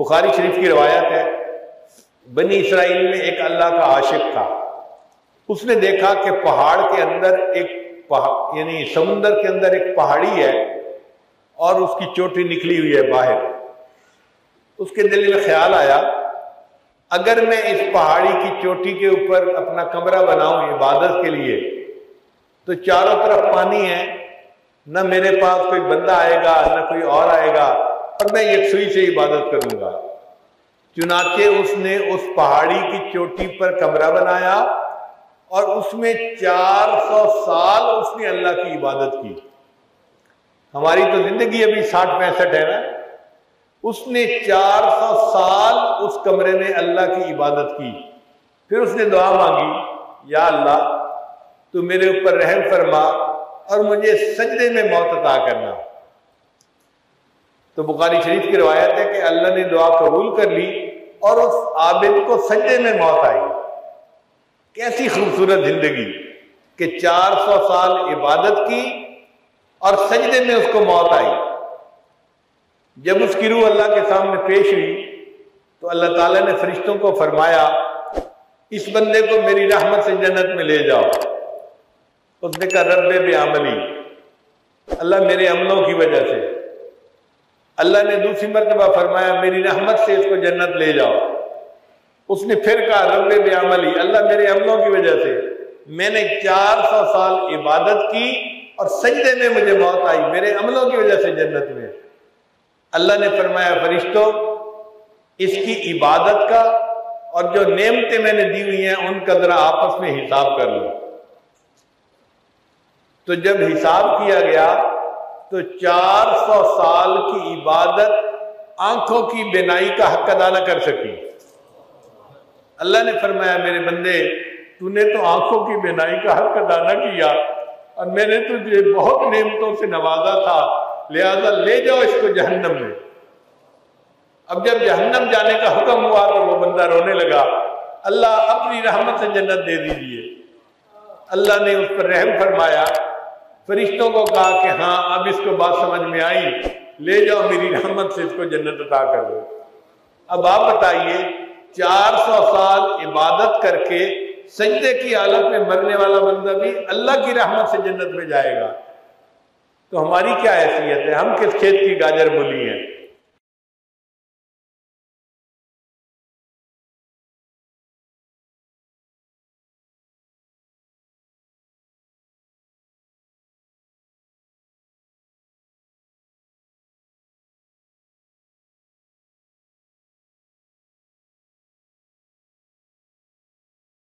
بخاری شریف کی روایت ہے، بنی اسرائیل میں ایک اللہ کا عاشق تھا، اس نے دیکھا کہ پہاڑ کے اندر یعنی سمندر کے اندر ایک پہاڑی ہے اور اس کی چوٹی نکلی ہوئی ہے باہر۔ اس کے دل میں خیال آیا اگر میں اس پہاڑی کی چوٹی کے اوپر اپنا کمرہ بناؤں عبادت کے لیے تو چاروں طرف پانی ہے، نہ میرے پاس کوئی بندہ آئے گا نہ کوئی اور آئے گا، اور میں یکسوئی سے عبادت کروں گا۔ چنانچہ اس نے اس پہاڑی کی چوٹی پر کمرہ بنایا اور اس میں 400 سال اس نے اللہ کی عبادت کی۔ ہماری تو زندگی ابھی 60-65 ہے نا، اس نے 400 سال اس کمرے میں اللہ کی عبادت کی۔ پھر اس نے دعا مانگی، یا اللہ تو میرے اوپر رحم فرما اور مجھے سجدے میں موت عطا کرنا۔ تو بخاری شریف کی روایت ہے کہ اللہ نے دعا قبول کر لی اور اس عابد کو سجدے میں موت آئی۔ کیسی خوبصورت زندگی کہ 400 سال عبادت کی اور سجدے میں اس کو موت آئی۔ جب اس کی روح اللہ کے سامنے پیش ہوئی تو اللہ تعالیٰ نے فرشتوں کو فرمایا اس بندے کو میری رحمت سے جنت میں لے جاؤ۔ اس نے کہا رب بعملی، اللہ میرے عملوں کی وجہ سے۔ اللہ نے دوسری مرتبہ فرمایا میری رحمت سے اس کو جنت لے جاؤ۔ اس نے پھر کہا رب بعملی، اللہ میرے عملوں کی وجہ سے، میں نے 400 سال عبادت کی اور سجدے میں مجھے موت آئی، میرے عملوں کی وجہ سے جنت میں۔ اللہ نے فرمایا فرشتوں اس کی عبادت کا اور جو نعمتیں میں نے دی ہوئی ہیں ان کا ذرا آپس میں حساب کر لو۔ تو جب حساب کیا گیا تو 400 سال کی عبادت آنکھوں کی بینائی کا حق ادا نہ کر سکی۔ اللہ نے فرمایا میرے بندے تو نے تو آنکھوں کی بینائی کا حق ادا نہ کیا اور میں نے تجھے بہت نعمتوں سے نوازا تھا، لہذا لے جاؤ اس کو جہنم میں۔ اب جب جہنم جانے کا حکم ہوا تو وہ بندہ رونے لگا، اللہ اپنی رحمت سے جنت دے دیجئے۔ اللہ نے اس پر رحم فرمایا، فرشتوں کو کہا کہ ہاں اب اس کو بات سمجھ میں آئی، لے جاؤ میری رحمت سے اس کو جنت عطا کر دو۔ اب آپ بتائیے 400 سال عبادت کر کے سجدے کی حالت میں مرنے والا بندہ بھی اللہ کی رحمت سے جنت میں جائے گا، تو ہماری کیا حیثیت ہے؟ ہم کس کھیت کی گاجر مولی ہیں؟